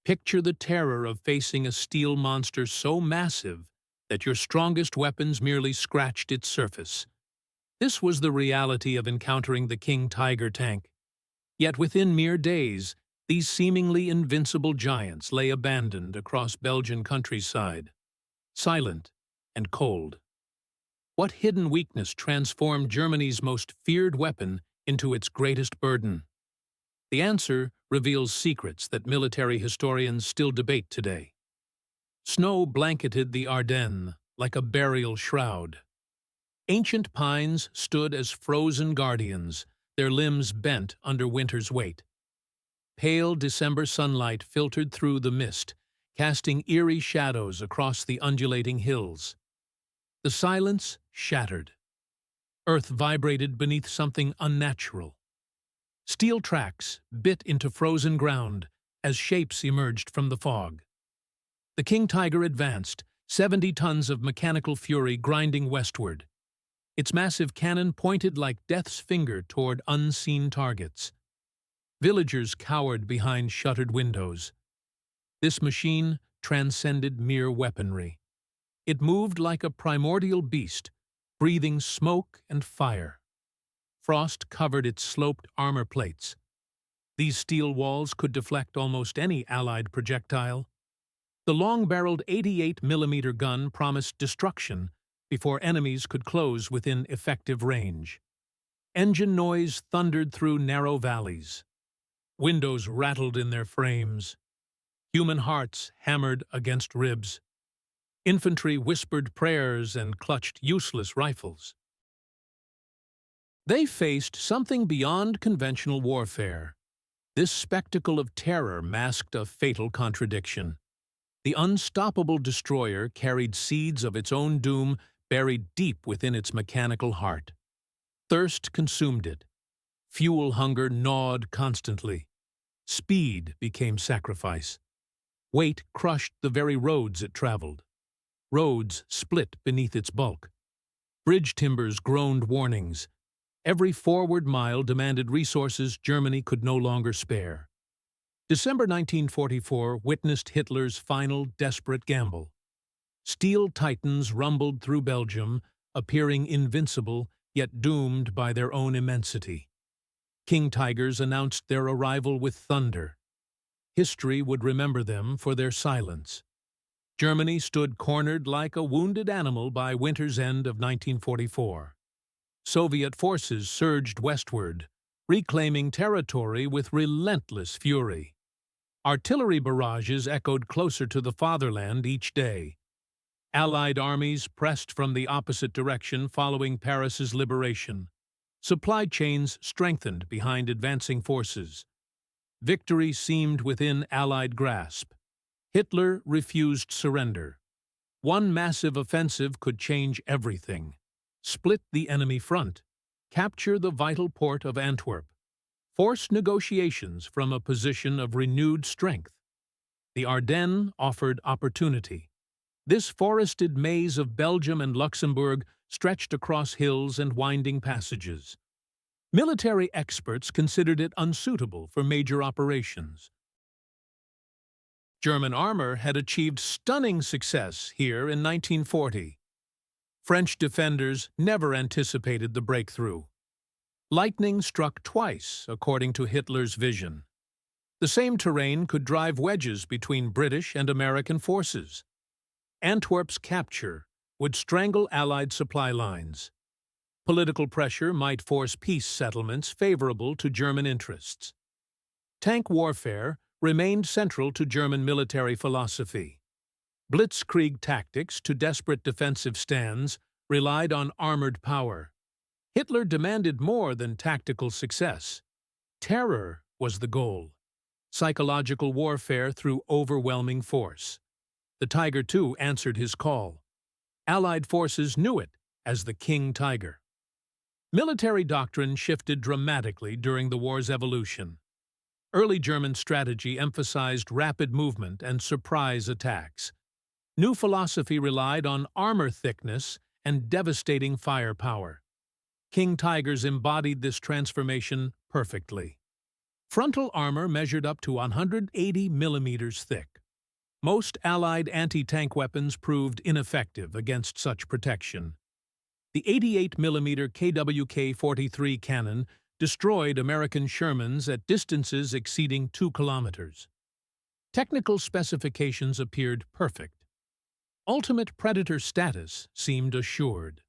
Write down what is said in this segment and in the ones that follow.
Picture the terror of facing a steel monster so massive that your strongest weapons merely scratched its surface. This was the reality of encountering the King Tiger tank. Yet within mere days, these seemingly invincible giants lay abandoned across Belgian countryside, silent and cold. What hidden weakness transformed Germany's most feared weapon into its greatest burden? The answer reveals secrets that military historians still debate today. Snow blanketed the Ardennes like a burial shroud. Ancient pines stood as frozen guardians, their limbs bent under winter's weight. Pale December sunlight filtered through the mist, casting eerie shadows across the undulating hills. The silence shattered. Earth vibrated beneath something unnatural. Steel tracks bit into frozen ground as shapes emerged from the fog. The King Tiger advanced, 70 tons of mechanical fury grinding westward. Its massive cannon pointed like death's finger toward unseen targets. Villagers cowered behind shuttered windows. This machine transcended mere weaponry. It moved like a primordial beast, breathing smoke and fire. Frost covered its sloped armor plates. These steel walls could deflect almost any Allied projectile. The long-barreled 88mm gun promised destruction before enemies could close within effective range. Engine noise thundered through narrow valleys. Windows rattled in their frames. Human hearts hammered against ribs. Infantry whispered prayers and clutched useless rifles. They faced something beyond conventional warfare. This spectacle of terror masked a fatal contradiction. The unstoppable destroyer carried seeds of its own doom buried deep within its mechanical heart. Thirst consumed it. Fuel hunger gnawed constantly. Speed became sacrifice. Weight crushed the very roads it traveled. Roads split beneath its bulk. Bridge timbers groaned warnings. Every forward mile demanded resources Germany could no longer spare. December 1944 witnessed Hitler's final desperate gamble. Steel titans rumbled through Belgium, appearing invincible, yet doomed by their own immensity. King Tigers announced their arrival with thunder. History would remember them for their silence. Germany stood cornered like a wounded animal by winter's end of 1944. Soviet forces surged westward, reclaiming territory with relentless fury. Artillery barrages echoed closer to the fatherland each day. Allied armies pressed from the opposite direction following Paris's liberation. Supply chains strengthened behind advancing forces. Victory seemed within Allied grasp. Hitler refused surrender. One massive offensive could change everything. Split the enemy front. Capture the vital port of Antwerp. Force negotiations from a position of renewed strength. The Ardennes offered opportunity. This forested maze of Belgium and Luxembourg stretched across hills and winding passages. Military experts considered it unsuitable for major operations. German armor had achieved stunning success here in 1940. French defenders never anticipated the breakthrough. Lightning struck twice, according to Hitler's vision. The same terrain could drive wedges between British and American forces. Antwerp's capture would strangle Allied supply lines. Political pressure might force peace settlements favorable to German interests. Tank warfare remained central to German military philosophy. Blitzkrieg tactics to desperate defensive stands relied on armored power. Hitler demanded more than tactical success. Terror was the goal. Psychological warfare through overwhelming force. The Tiger II answered his call. Allied forces knew it as the King Tiger. Military doctrine shifted dramatically during the war's evolution. Early German strategy emphasized rapid movement and surprise attacks. New philosophy relied on armor thickness and devastating firepower. King Tigers embodied this transformation perfectly. Frontal armor measured up to 180 millimeters thick. Most Allied anti-tank weapons proved ineffective against such protection. The 88mm KWK-43 cannon destroyed American Shermans at distances exceeding 2 kilometers. Technical specifications appeared perfect. Ultimate Predator status seemed assured.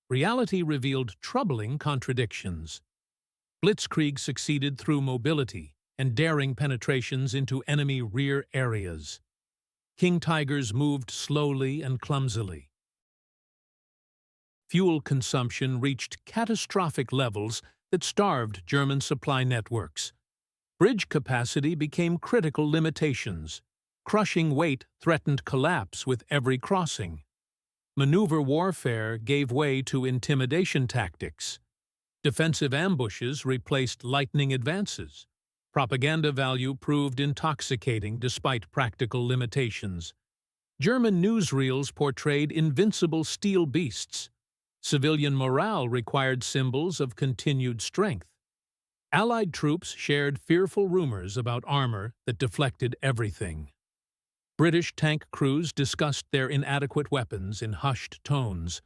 Reality revealed troubling contradictions. Blitzkrieg succeeded through mobility and daring penetrations into enemy rear areas. King Tigers moved slowly and clumsily. Fuel consumption reached catastrophic levels that starved German supply networks. Bridge capacity became critical limitations. Crushing weight threatened collapse with every crossing. Maneuver warfare gave way to intimidation tactics. Defensive ambushes replaced lightning advances. Propaganda value proved intoxicating despite practical limitations. German newsreels portrayed invincible steel beasts. Civilian morale required symbols of continued strength. Allied troops shared fearful rumors about armor that deflected everything. British tank crews discussed their inadequate weapons in hushed tones.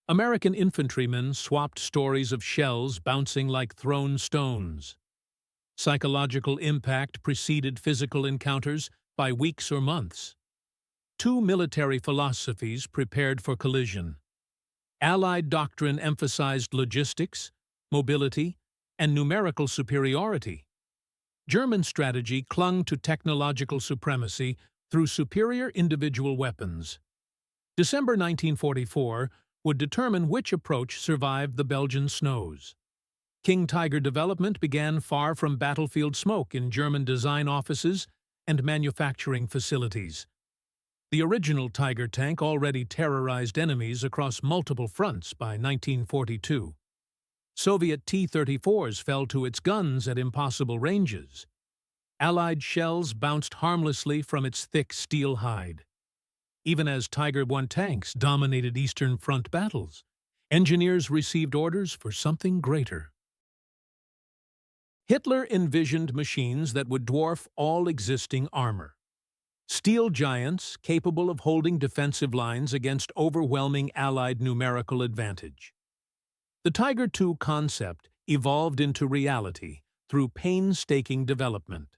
American infantrymen swapped stories of shells bouncing like thrown stones. Psychological impact preceded physical encounters by weeks or months. Two military philosophies prepared for collision. Allied doctrine emphasized logistics, mobility, and numerical superiority. German strategy clung to technological supremacy through superior individual weapons. December 1944 would determine which approach survived the Belgian snows. King Tiger development began far from battlefield smoke in German design offices and manufacturing facilities. The original Tiger tank already terrorized enemies across multiple fronts by 1942. Soviet T-34s fell to its guns at impossible ranges. Allied shells bounced harmlessly from its thick steel hide. Even as Tiger I tanks dominated Eastern Front battles, engineers received orders for something greater. Hitler envisioned machines that would dwarf all existing armor. Steel giants capable of holding defensive lines against overwhelming Allied numerical advantage. The Tiger II concept evolved into reality through painstaking development.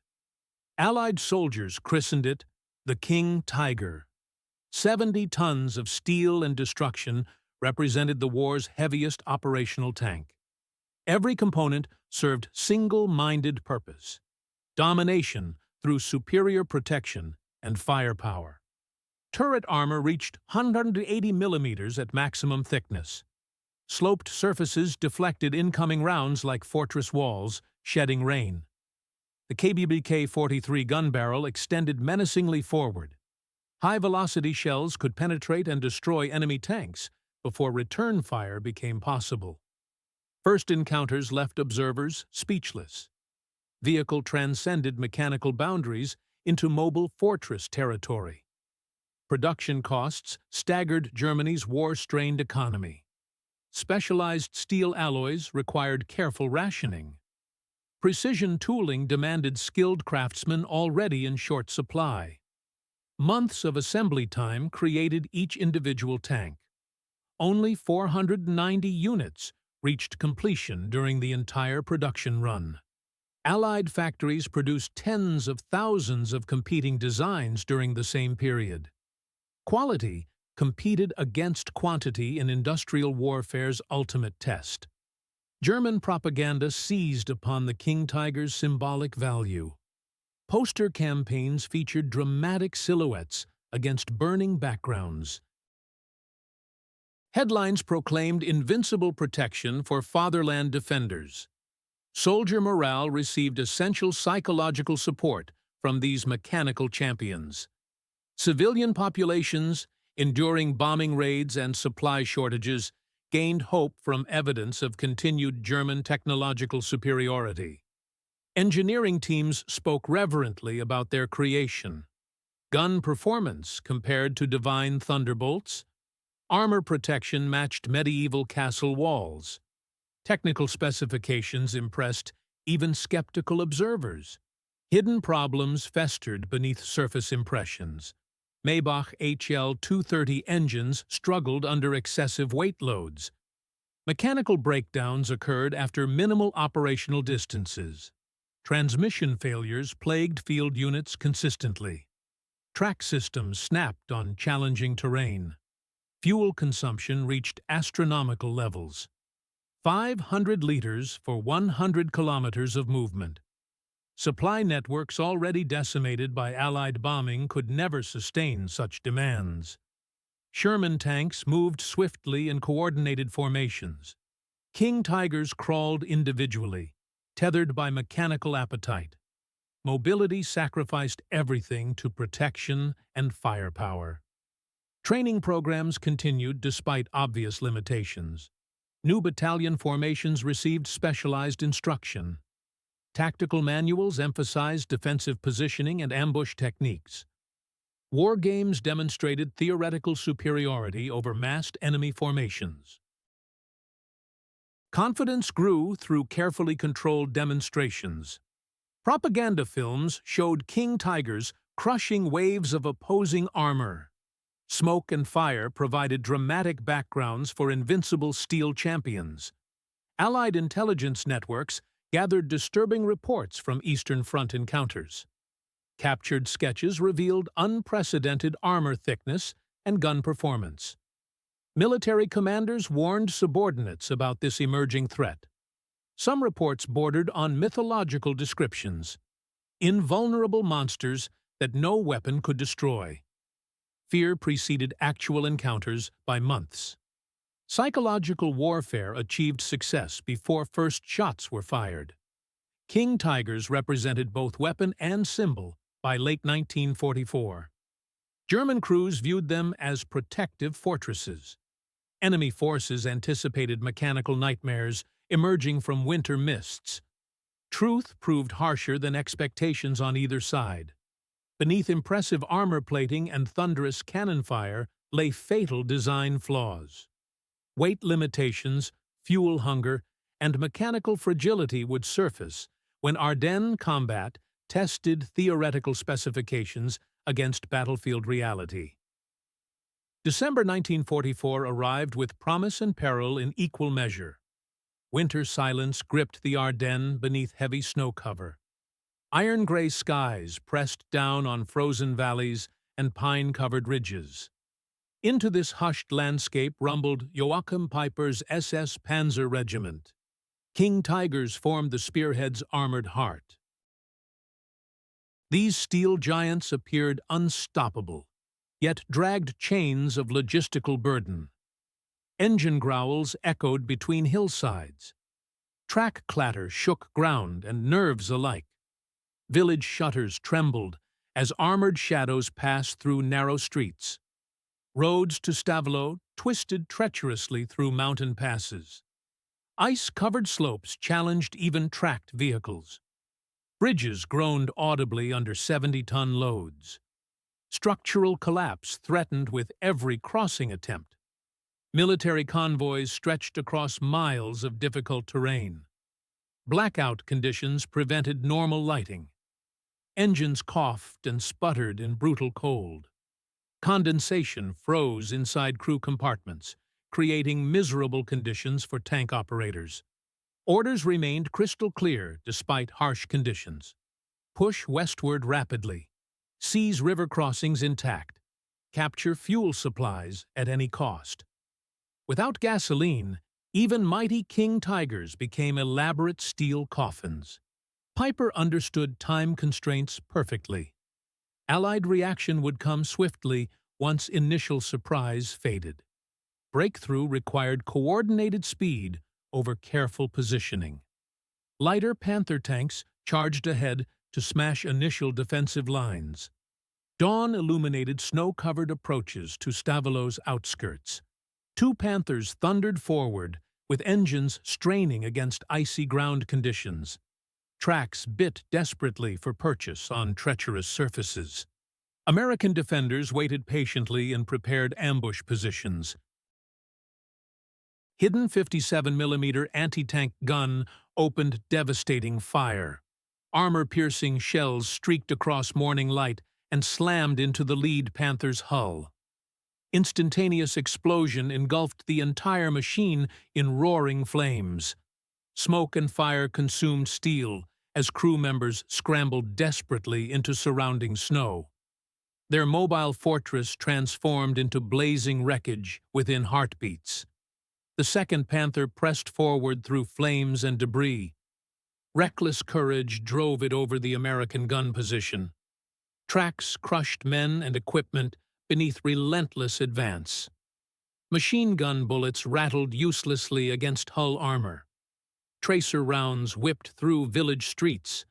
Allied soldiers christened it the King Tiger. 70 tons of steel and destruction represented the war's heaviest operational tank. Every component served single-minded purpose: domination through superior protection and firepower. Turret armor reached 180 millimeters at maximum thickness. Sloped surfaces deflected incoming rounds like fortress walls, shedding rain. The KBBK-43 gun barrel extended menacingly forward. High-velocity shells could penetrate and destroy enemy tanks before return fire became possible. First encounters left observers speechless. Vehicle transcended mechanical boundaries into mobile fortress territory. Production costs staggered Germany's war-strained economy. Specialized steel alloys required careful rationing. Precision tooling demanded skilled craftsmen already in short supply. Months of assembly time created each individual tank. Only 490 units reached completion during the entire production run. Allied factories produced tens of thousands of competing designs during the same period. Quality competed against quantity in industrial warfare's ultimate test. German propaganda seized upon the King Tiger's symbolic value. Poster campaigns featured dramatic silhouettes against burning backgrounds. Headlines proclaimed invincible protection for fatherland defenders. Soldier morale received essential psychological support from these mechanical champions. Civilian populations, enduring bombing raids and supply shortages, gained hope from evidence of continued German technological superiority. Engineering teams spoke reverently about their creation. Gun performance compared to divine thunderbolts. Armor protection matched medieval castle walls. Technical specifications impressed even skeptical observers. Hidden problems festered beneath surface impressions. Maybach HL-230 engines struggled under excessive weight loads. Mechanical breakdowns occurred after minimal operational distances. Transmission failures plagued field units consistently. Track systems snapped on challenging terrain. Fuel consumption reached astronomical levels. 500 liters for 100 kilometers of movement. Supply networks already decimated by Allied bombing could never sustain such demands. Sherman tanks moved swiftly in coordinated formations. King Tigers crawled individually, tethered by mechanical appetite. Mobility sacrificed everything to protection and firepower. Training programs continued despite obvious limitations. New battalion formations received specialized instruction. Tactical manuals emphasized defensive positioning and ambush techniques. War games demonstrated theoretical superiority over massed enemy formations. Confidence grew through carefully controlled demonstrations. Propaganda films showed King Tigers crushing waves of opposing armor. Smoke and fire provided dramatic backgrounds for invincible steel champions. Allied intelligence networks gathered disturbing reports from Eastern Front encounters. Captured sketches revealed unprecedented armor thickness and gun performance. Military commanders warned subordinates about this emerging threat. Some reports bordered on mythological descriptions. Invulnerable monsters that no weapon could destroy. Fear preceded actual encounters by months. Psychological warfare achieved success before first shots were fired. King Tigers represented both weapon and symbol by late 1944. German crews viewed them as protective fortresses. Enemy forces anticipated mechanical nightmares emerging from winter mists. Truth proved harsher than expectations on either side. Beneath impressive armor plating and thunderous cannon fire lay fatal design flaws. Weight limitations, fuel hunger, and mechanical fragility would surface when Ardennes combat tested theoretical specifications against battlefield reality. December 1944 arrived with promise and peril in equal measure. Winter silence gripped the Ardennes beneath heavy snow cover. Iron-gray skies pressed down on frozen valleys and pine-covered ridges. Into this hushed landscape rumbled Joachim Peipers' SS Panzer Regiment. King Tigers formed the spearhead's armored heart. These steel giants appeared unstoppable, yet dragged chains of logistical burden. Engine growls echoed between hillsides. Track clatter shook ground and nerves alike. Village shutters trembled as armored shadows passed through narrow streets. Roads to Stavelot twisted treacherously through mountain passes. Ice-covered slopes challenged even tracked vehicles. Bridges groaned audibly under 70-ton loads. Structural collapse threatened with every crossing attempt. Military convoys stretched across miles of difficult terrain. Blackout conditions prevented normal lighting. Engines coughed and sputtered in brutal cold. Condensation froze inside crew compartments, creating miserable conditions for tank operators. Orders remained crystal clear despite harsh conditions. Push westward rapidly. Seize river crossings intact. Capture fuel supplies at any cost. Without gasoline, even mighty King Tigers became elaborate steel coffins. Peiper understood time constraints perfectly. Allied reaction would come swiftly once initial surprise faded. Breakthrough required coordinated speed over careful positioning. Lighter Panther tanks charged ahead to smash initial defensive lines. Dawn illuminated snow-covered approaches to Stavelot's outskirts. Two Panthers thundered forward, with engines straining against icy ground conditions. Tracks bit desperately for purchase on treacherous surfaces. American defenders waited patiently in prepared ambush positions. hidden 57mm anti-tank gun opened devastating fire. Armor-piercing shells streaked across morning light and slammed into the lead Panther's hull. Instantaneous explosion engulfed the entire machine in roaring flames. Smoke and fire consumed steel as crew members scrambled desperately into surrounding snow. Their mobile fortress transformed into blazing wreckage within heartbeats. The second Panther pressed forward through flames and debris. Reckless courage drove it over the American gun position. Tracks crushed men and equipment beneath relentless advance. Machine gun bullets rattled uselessly against hull armor. Tracer rounds whipped through village streets.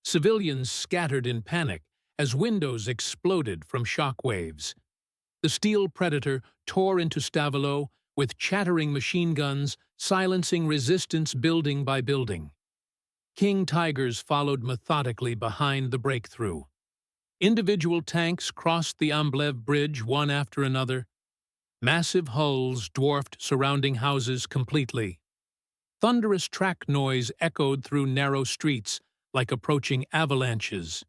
Civilians scattered in panic as windows exploded from shock waves. The steel Predator tore into Stavelot with chattering machine guns, silencing resistance building by building. King Tigers followed methodically behind the breakthrough. Individual tanks crossed the Amblev Bridge one after another. Massive hulls dwarfed surrounding houses completely. Thunderous track noise echoed through narrow streets like approaching avalanches.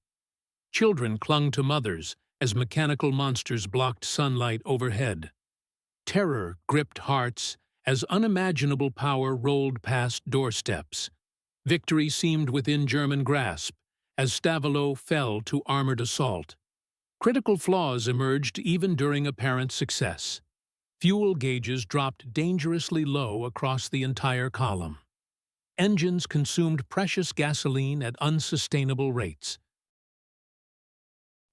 Children clung to mothers as mechanical monsters blocked sunlight overhead. Terror gripped hearts as unimaginable power rolled past doorsteps. Victory seemed within German grasp as Stavelot fell to armored assault. Critical flaws emerged even during apparent success. Fuel gauges dropped dangerously low across the entire column. Engines consumed precious gasoline at unsustainable rates.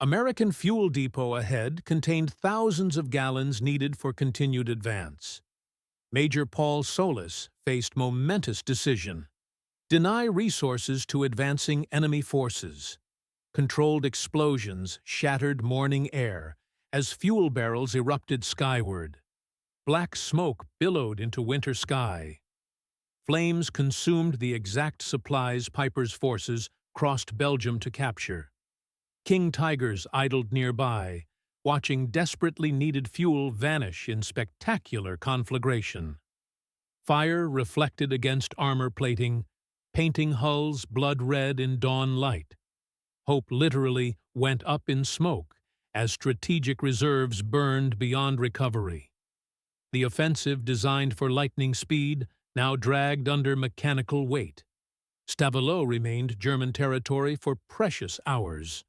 American fuel depot ahead contained thousands of gallons needed for continued advance. Major Paul Soliss faced momentous decision. Deny resources to advancing enemy forces. Controlled explosions shattered morning air as fuel barrels erupted skyward. Black smoke billowed into winter sky. Flames consumed the exact supplies Peipers' forces crossed Belgium to capture. King Tigers idled nearby, watching desperately needed fuel vanish in spectacular conflagration. Fire reflected against armor plating, painting hulls blood red in dawn light. Hope literally went up in smoke as strategic reserves burned beyond recovery. The offensive, designed for lightning speed, now dragged under mechanical weight. Stavelot remained German territory for precious hours.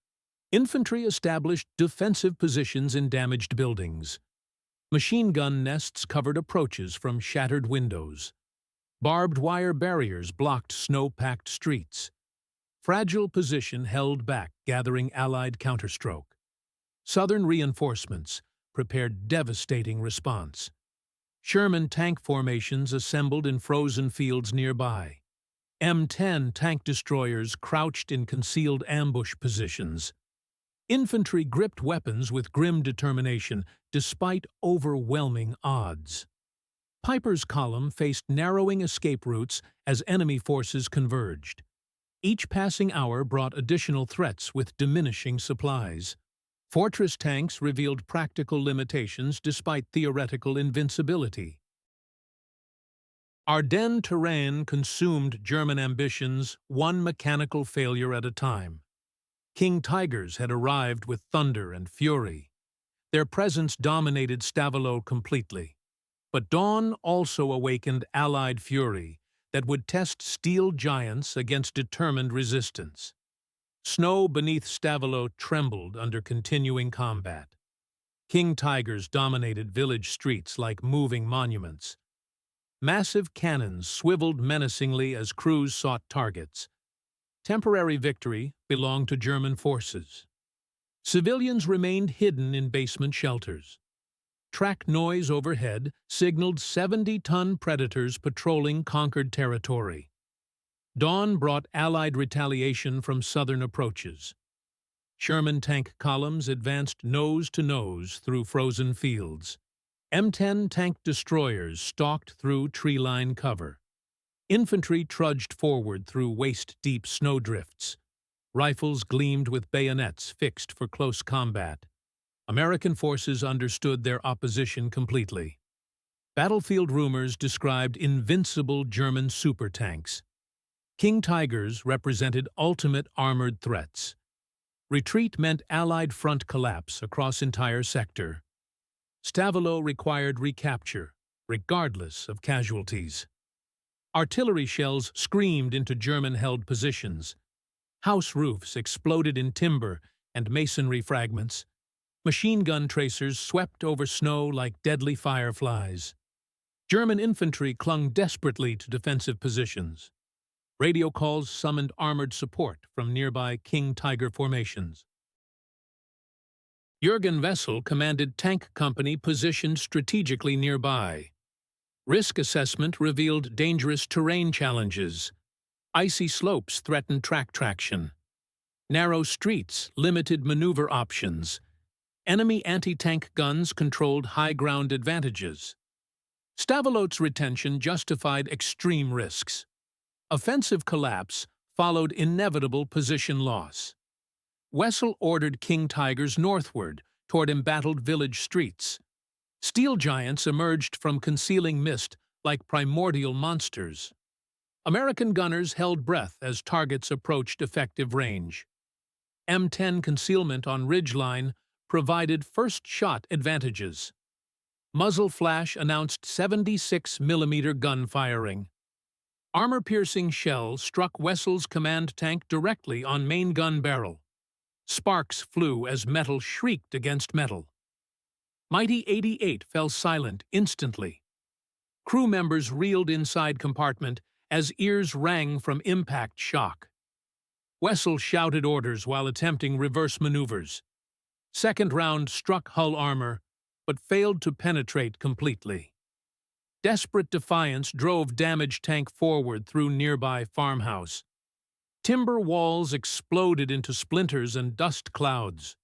Infantry established defensive positions in damaged buildings. Machine gun nests covered approaches from shattered windows. Barbed wire barriers blocked snow-packed streets. Fragile position held back gathering Allied counterstroke. Southern reinforcements prepared devastating response. Sherman tank formations assembled in frozen fields nearby. M10 tank destroyers crouched in concealed ambush positions. Infantry gripped weapons with grim determination despite overwhelming odds. Peipers' column faced narrowing escape routes as enemy forces converged. Each passing hour brought additional threats with diminishing supplies. Fortress tanks revealed practical limitations despite theoretical invincibility. Ardennes terrain consumed German ambitions, one mechanical failure at a time. King Tigers had arrived with thunder and fury. Their presence dominated Stavelot completely. But dawn also awakened Allied fury that would test steel giants against determined resistance. Snow beneath Stavelot trembled under continuing combat. King Tigers dominated village streets like moving monuments. Massive cannons swiveled menacingly as crews sought targets. Temporary victory belonged to German forces. Civilians remained hidden in basement shelters. Track noise overhead signaled 70-ton Predators patrolling conquered territory. Dawn brought Allied retaliation from southern approaches. Sherman tank columns advanced nose-to-nose through frozen fields. M10 tank destroyers stalked through tree-line cover. Infantry trudged forward through waist-deep snowdrifts. Rifles gleamed with bayonets fixed for close combat. American forces understood their opposition completely. Battlefield rumors described invincible German supertanks. King Tigers represented ultimate armored threats. Retreat meant Allied front collapse across entire sector. Stavelot required recapture, regardless of casualties. Artillery shells screamed into German-held positions. House roofs exploded in timber and masonry fragments. Machine gun tracers swept over snow like deadly fireflies. German infantry clung desperately to defensive positions. Radio calls summoned armored support from nearby King Tiger formations. Jürgen Wessel commanded tank company positioned strategically nearby. Risk assessment revealed dangerous terrain challenges. Icy slopes threatened track traction. Narrow streets limited maneuver options. Enemy anti-tank guns controlled high-ground advantages. Stavelot's retention justified extreme risks. Offensive collapse followed inevitable position loss. Wessel ordered King Tigers northward toward embattled village streets. Steel giants emerged from concealing mist like primordial monsters. American gunners held breath as targets approached effective range. M10 concealment on ridgeline provided first-shot advantages. Muzzle flash announced 76mm gun firing. Armor-piercing shell struck Wessel's command tank directly on main gun barrel. Sparks flew as metal shrieked against metal. Mighty 88 fell silent instantly. Crew members reeled inside compartment as ears rang from impact shock. Wessel shouted orders while attempting reverse maneuvers. Second round struck hull armor, but failed to penetrate completely. Desperate defiance drove damaged tank forward through nearby farmhouse. Timber walls exploded into splinters and dust clouds.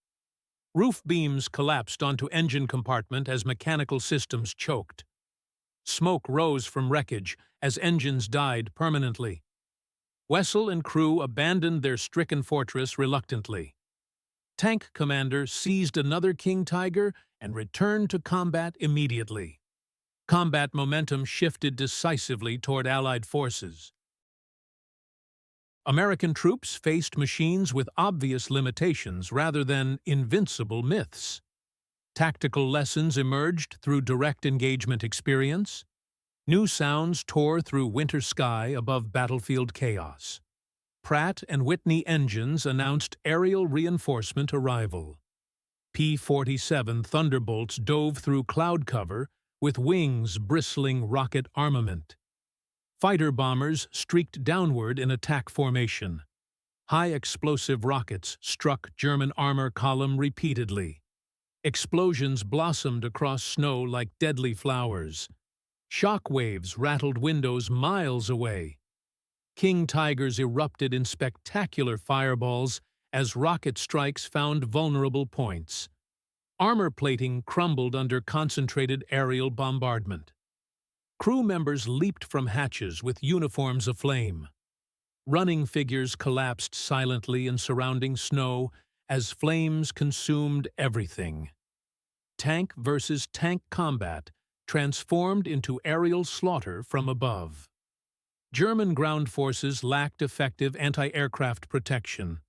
Roof beams collapsed onto engine compartment as mechanical systems choked. Smoke rose from wreckage as engines died permanently. Wessel and crew abandoned their stricken fortress reluctantly. Tank commander seized another King Tiger and returned to combat immediately. Combat momentum shifted decisively toward Allied forces. American troops faced machines with obvious limitations rather than invincible myths. Tactical lessons emerged through direct engagement experience. New sounds tore through winter sky above battlefield chaos. Pratt & Whitney engines announced aerial reinforcement arrival. P-47 Thunderbolts dove through cloud cover with wings bristling rocket armament. Fighter bombers streaked downward in attack formation. High-explosive rockets struck German armor column repeatedly. Explosions blossomed across snow like deadly flowers. Shock waves rattled windows miles away. King Tigers erupted in spectacular fireballs as rocket strikes found vulnerable points. Armor plating crumbled under concentrated aerial bombardment. Crew members leaped from hatches with uniforms aflame. Running figures collapsed silently in surrounding snow as flames consumed everything. Tank versus tank combat transformed into aerial slaughter from above. German ground forces lacked effective anti-aircraft protection.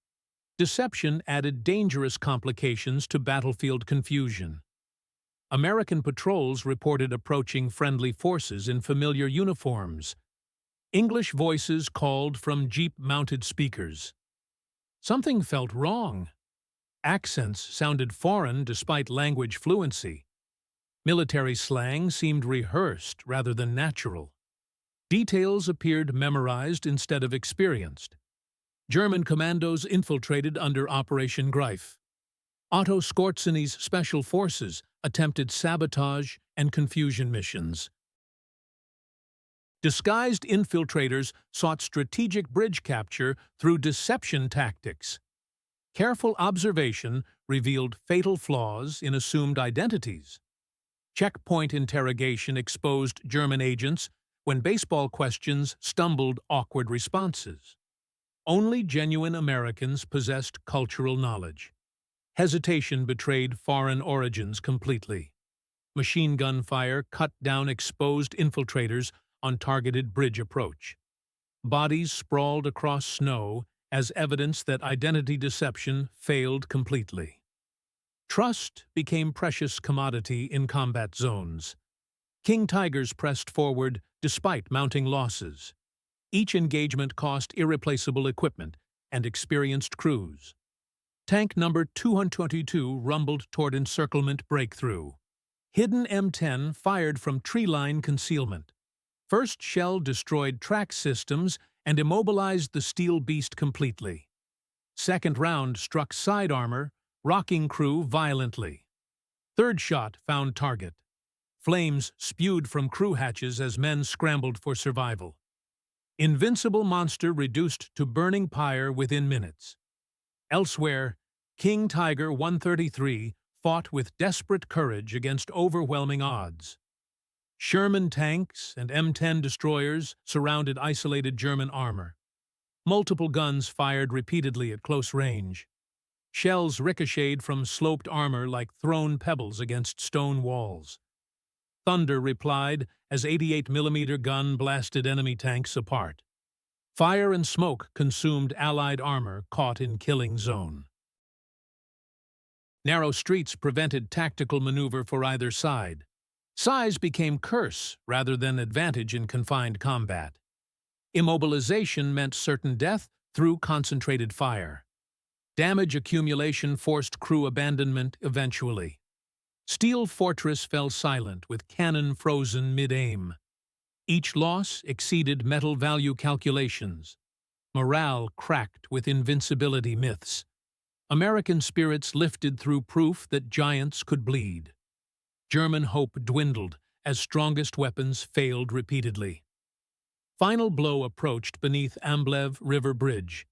Deception added dangerous complications to battlefield confusion. American patrols reported approaching friendly forces in familiar uniforms. English voices called from Jeep-mounted speakers. Something felt wrong. Accents sounded foreign despite language fluency. Military slang seemed rehearsed rather than natural. Details appeared memorized instead of experienced. German commandos infiltrated under Operation Greif. Otto Skorzeny special forces attempted sabotage and confusion missions. Disguised infiltrators sought strategic bridge capture through deception tactics. Careful observation revealed fatal flaws in assumed identities. Checkpoint interrogation exposed German agents when baseball questions stumbled awkward responses. Only genuine Americans possessed cultural knowledge. Hesitation betrayed foreign origins completely. Machine gun fire cut down exposed infiltrators on targeted bridge approach. Bodies sprawled across snow as evidence that identity deception failed completely. Trust became precious commodity in combat zones. King Tigers pressed forward despite mounting losses. Each engagement cost irreplaceable equipment and experienced crews. Tank number 222 rumbled toward encirclement breakthrough. Hidden M10 fired from tree-line concealment. First shell destroyed track systems and immobilized the steel beast completely. Second round struck side armor, rocking crew violently. Third shot found target. Flames spewed from crew hatches as men scrambled for survival. Invincible monster reduced to burning pyre within minutes. Elsewhere, King Tiger 133 fought with desperate courage against overwhelming odds. Sherman tanks and M10 destroyers surrounded isolated German armor. Multiple guns fired repeatedly at close range. Shells ricocheted from sloped armor like thrown pebbles against stone walls. Thunder replied as 88mm gun blasted enemy tanks apart. Fire and smoke consumed Allied armor caught in killing zone. Narrow streets prevented tactical maneuver for either side. Size became curse rather than advantage in confined combat. Immobilization meant certain death through concentrated fire. Damage accumulation forced crew abandonment eventually. Steel Fortress fell silent with cannon frozen mid-aim. Each loss exceeded metal value calculations. Morale cracked with invincibility myths. American spirits lifted through proof that giants could bleed. German hope dwindled as strongest weapons failed repeatedly. Final blow approached beneath Amblev River Bridge.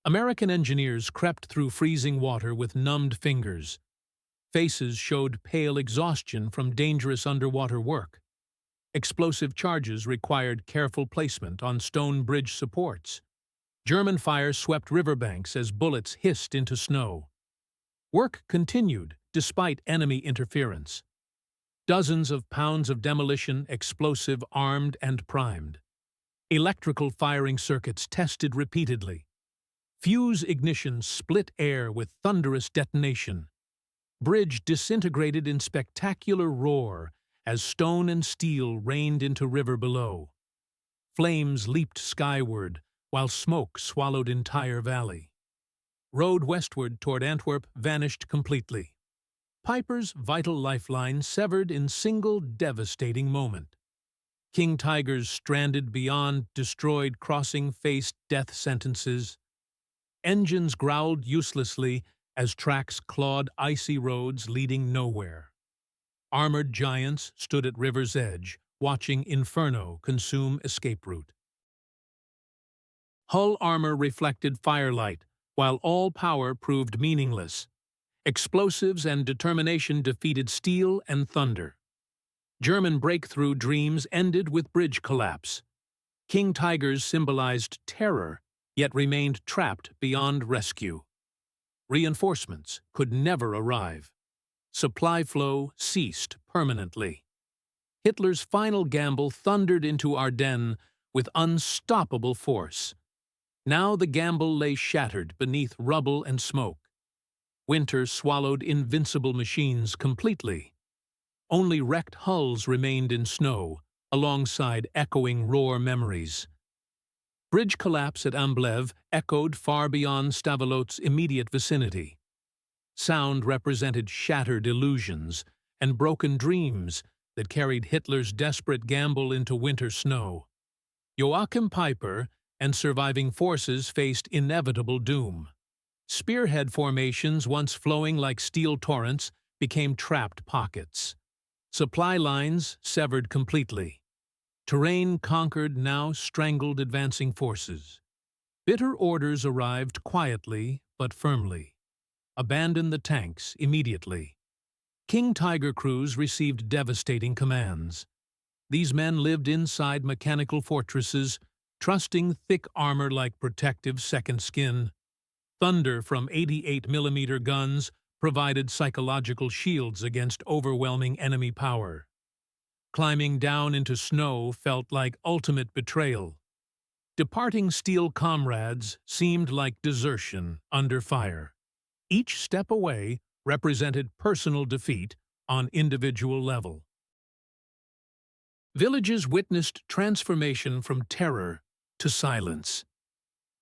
American engineers crept through freezing water with numbed fingers. Faces showed pale exhaustion from dangerous underwater work. Explosive charges required careful placement on stone bridge supports. German fire swept riverbanks as bullets hissed into snow. Work continued despite enemy interference. Dozens of pounds of demolition explosive armed and primed. Electrical firing circuits tested repeatedly. Fuse ignition split air with thunderous detonation. Bridge disintegrated in spectacular roar as stone and steel rained into river below. Flames leaped skyward while smoke swallowed entire valley. Road westward toward Antwerp vanished completely. Peipers' vital lifeline severed in single devastating moment. King Tigers stranded beyond destroyed crossing faced death sentences. Engines growled uselessly as tracks clawed icy roads leading nowhere. Armored giants stood at river's edge, watching inferno consume escape route. Hull armor reflected firelight, while all power proved meaningless. Explosives and determination defeated steel and thunder. German breakthrough dreams ended with bridge collapse. King Tigers symbolized terror, yet remained trapped beyond rescue. Reinforcements could never arrive. Supply flow ceased permanently. Hitler's final gamble thundered into Ardennes with unstoppable force. Now the gamble lay shattered beneath rubble and smoke. Winter swallowed invincible machines completely. Only wrecked hulls remained in snow, alongside echoing roar memories. Bridge collapse at Amblev echoed far beyond Stavelot's immediate vicinity. Sound represented shattered illusions and broken dreams that carried Hitler's desperate gamble into winter snow. Joachim Peiper and surviving forces faced inevitable doom. Spearhead formations, once flowing like steel torrents, became trapped pockets. Supply lines severed completely. Terrain conquered now strangled advancing forces. Bitter orders arrived quietly but firmly. Abandon the tanks immediately. King Tiger crews received devastating commands. These men lived inside mechanical fortresses, trusting thick armor like protective second skin. Thunder from 88mm guns provided psychological shields against overwhelming enemy power. Climbing down into snow felt like ultimate betrayal. Departing steel comrades seemed like desertion under fire. Each step away represented personal defeat on individual level. Villages witnessed transformation from terror to silence.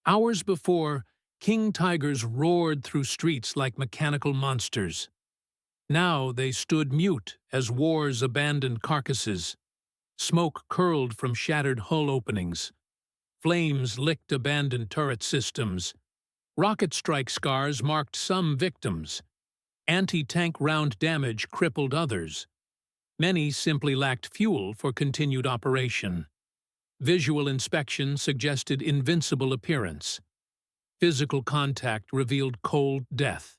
Hours before, king tigers roared through streets like mechanical monsters. Now they stood mute as wars abandoned carcasses. Smoke curled from shattered hull openings. Flames licked abandoned turret systems. Rocket strike scars marked some victims. Anti-tank round damage crippled others. Many simply lacked fuel for continued operation. Visual inspection suggested invincible appearance. Physical contact revealed cold death.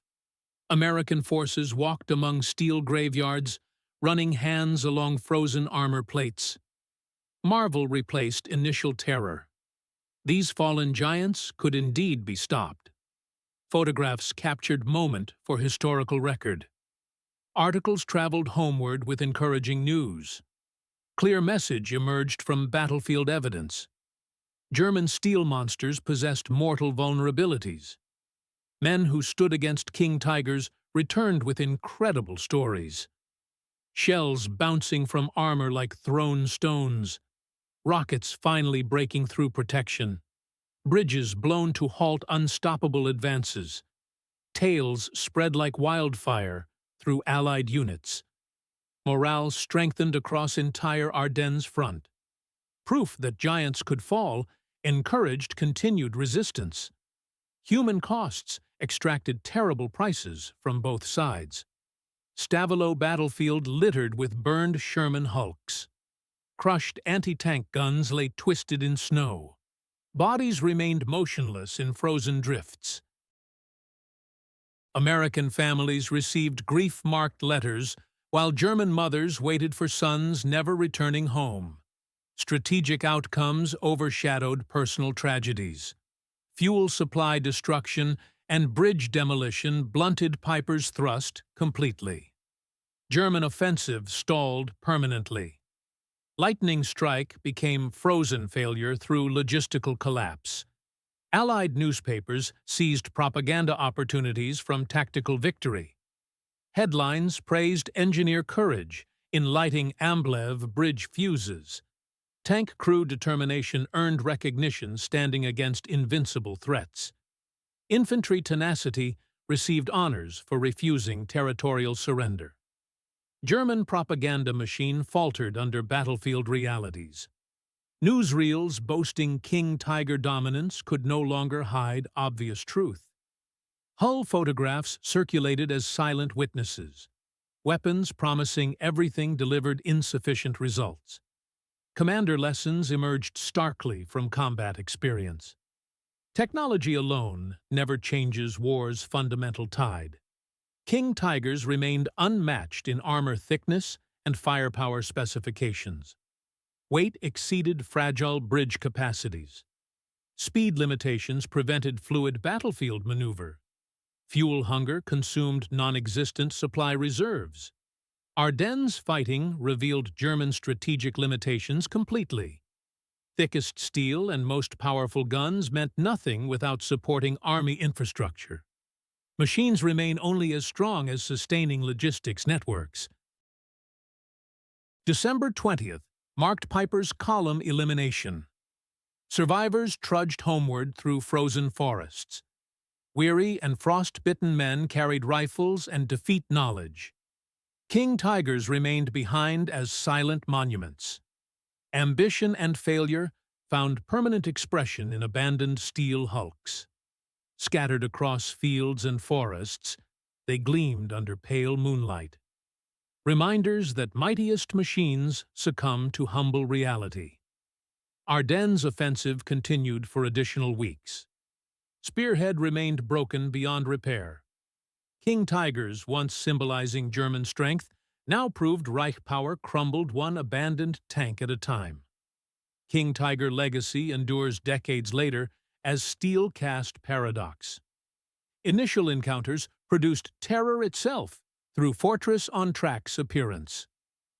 American forces walked among steel graveyards, running hands along frozen armor plates. Marvel replaced initial terror. These fallen giants could indeed be stopped. Photographs captured moment for historical record. Articles traveled homeward with encouraging news. Clear message emerged from battlefield evidence. German steel monsters possessed mortal vulnerabilities. Men who stood against king tigers returned with incredible stories. Shells bouncing from armor like thrown stones. Rockets finally breaking through protection. Bridges blown to halt unstoppable advances. Tales spread like wildfire through Allied units. Morale strengthened across entire Ardennes front. Proof that giants could fall encouraged continued resistance. Human costs extracted terrible prices from both sides. Stavelot battlefield littered with burned Sherman hulks. Crushed anti-tank guns lay twisted in snow. Bodies remained motionless in frozen drifts. American families received grief-marked letters, while German mothers waited for sons never returning home. Strategic outcomes overshadowed personal tragedies. Fuel supply destruction and bridge demolition blunted Peipers' thrust completely. German offensive stalled permanently. Lightning strike became frozen failure through logistical collapse. Allied newspapers seized propaganda opportunities from tactical victory. Headlines praised engineer courage in lighting Amblev bridge fuses. Tank crew determination earned recognition standing against invincible threats. Infantry tenacity received honors for refusing territorial surrender. German propaganda machine faltered under battlefield realities. Newsreels boasting king tiger dominance could no longer hide obvious truth. Hull photographs circulated as silent witnesses. Weapons promising everything delivered insufficient results. Commander lessons emerged starkly from combat experience. Technology alone never changes war's fundamental tide. King tigers remained unmatched in armor thickness and firepower specifications. Weight exceeded fragile bridge capacities. Speed limitations prevented fluid battlefield maneuver. Fuel hunger consumed non-existent supply reserves. Ardennes fighting revealed German strategic limitations completely. Thickest steel and most powerful guns meant nothing without supporting army infrastructure. Machines remain only as strong as sustaining logistics networks. December 20th marked Peipers' column elimination. Survivors trudged homeward through frozen forests. Weary and frost-bitten men carried rifles and defeat knowledge. King tigers remained behind as silent monuments. Ambition and failure found permanent expression in abandoned steel hulks. Scattered across fields and forests, they gleamed under pale moonlight. Reminders that mightiest machines succumb to humble reality. Ardennes' offensive continued for additional weeks. Spearhead remained broken beyond repair. King tigers, once symbolizing German strength, now proved Reich power crumbled one abandoned tank at a time. King Tiger legacy endures decades later as steel-cast paradox. Initial encounters produced terror itself through fortress-on-tracks appearance.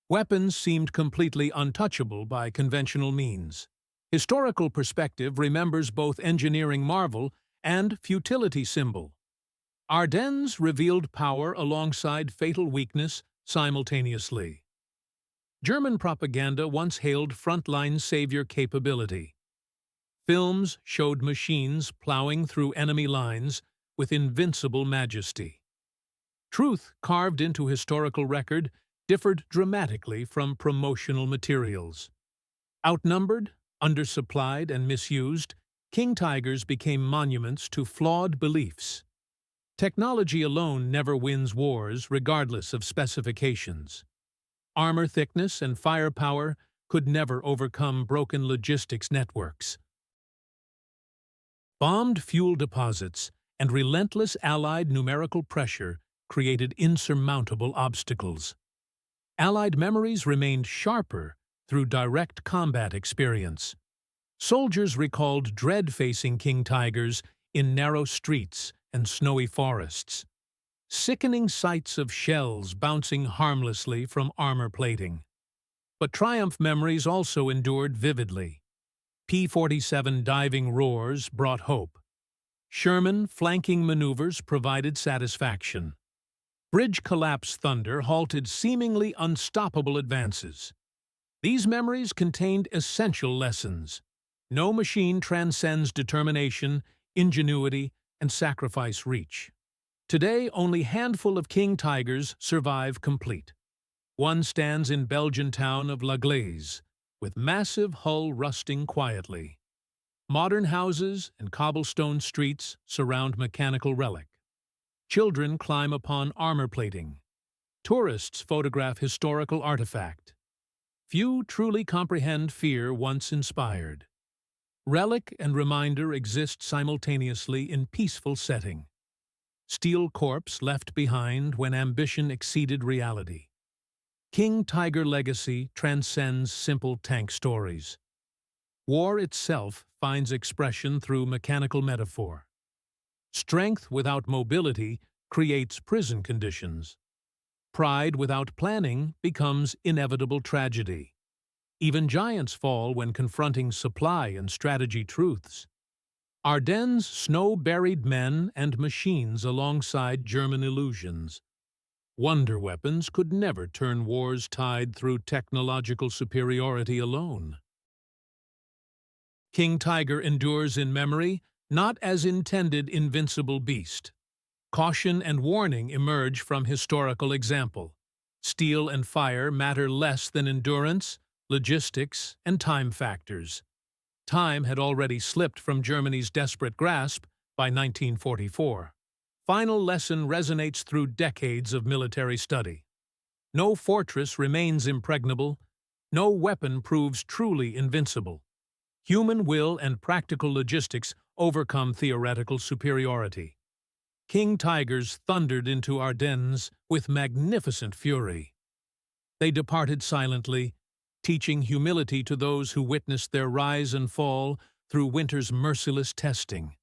Weapons seemed completely untouchable by conventional means. Historical perspective remembers both engineering marvel and futility symbol. Ardennes revealed power alongside fatal weakness simultaneously. German propaganda once hailed frontline savior capability. Films showed machines plowing through enemy lines with invincible majesty. Truth carved into historical record differed dramatically from promotional materials. Outnumbered, undersupplied, and misused, King Tigers became monuments to flawed beliefs. Technology alone never wins wars, regardless of specifications. Armor thickness and firepower could never overcome broken logistics networks. Bombed fuel deposits and relentless Allied numerical pressure created insurmountable obstacles. Allied memories remained sharper through direct combat experience. Soldiers recalled dread facing King Tigers in narrow streets and snowy forests. Sickening sights of shells bouncing harmlessly from armor plating. But triumph memories also endured vividly. P-47 diving roars brought hope. Sherman flanking maneuvers provided satisfaction. Bridge collapse thunder halted seemingly unstoppable advances. These memories contained essential lessons. No machine transcends determination, ingenuity, and sacrifice reach. Today, only a handful of King Tigers survive complete. One stands in Belgian town of La Glaise, with massive hull rusting quietly. Modern houses and cobblestone streets surround mechanical relic. Children climb upon armor plating. Tourists photograph historical artifact. Few truly comprehend fear once inspired. Relic and reminder exist simultaneously in peaceful setting. Steel corpse left behind when ambition exceeded reality. King Tiger legacy transcends simple tank stories. War itself finds expression through mechanical metaphor. Strength without mobility creates prison conditions. Pride without planning becomes inevitable tragedy. Even giants fall when confronting supply and strategy truths. Ardennes snow-buried men and machines alongside German illusions. Wonder weapons could never turn wars tide through technological superiority alone. King Tiger endures in memory, not as intended invincible beast. Caution and warning emerge from historical example. Steel and fire matter less than endurance, logistics, and time factors. Time had already slipped from Germany's desperate grasp by 1944. Final lesson resonates through decades of military study. No fortress remains impregnable, no weapon proves truly invincible. Human will and practical logistics overcome theoretical superiority. King Tigers thundered into Ardennes with magnificent fury. They departed silently, teaching humility to those who witnessed their rise and fall through winter's merciless testing.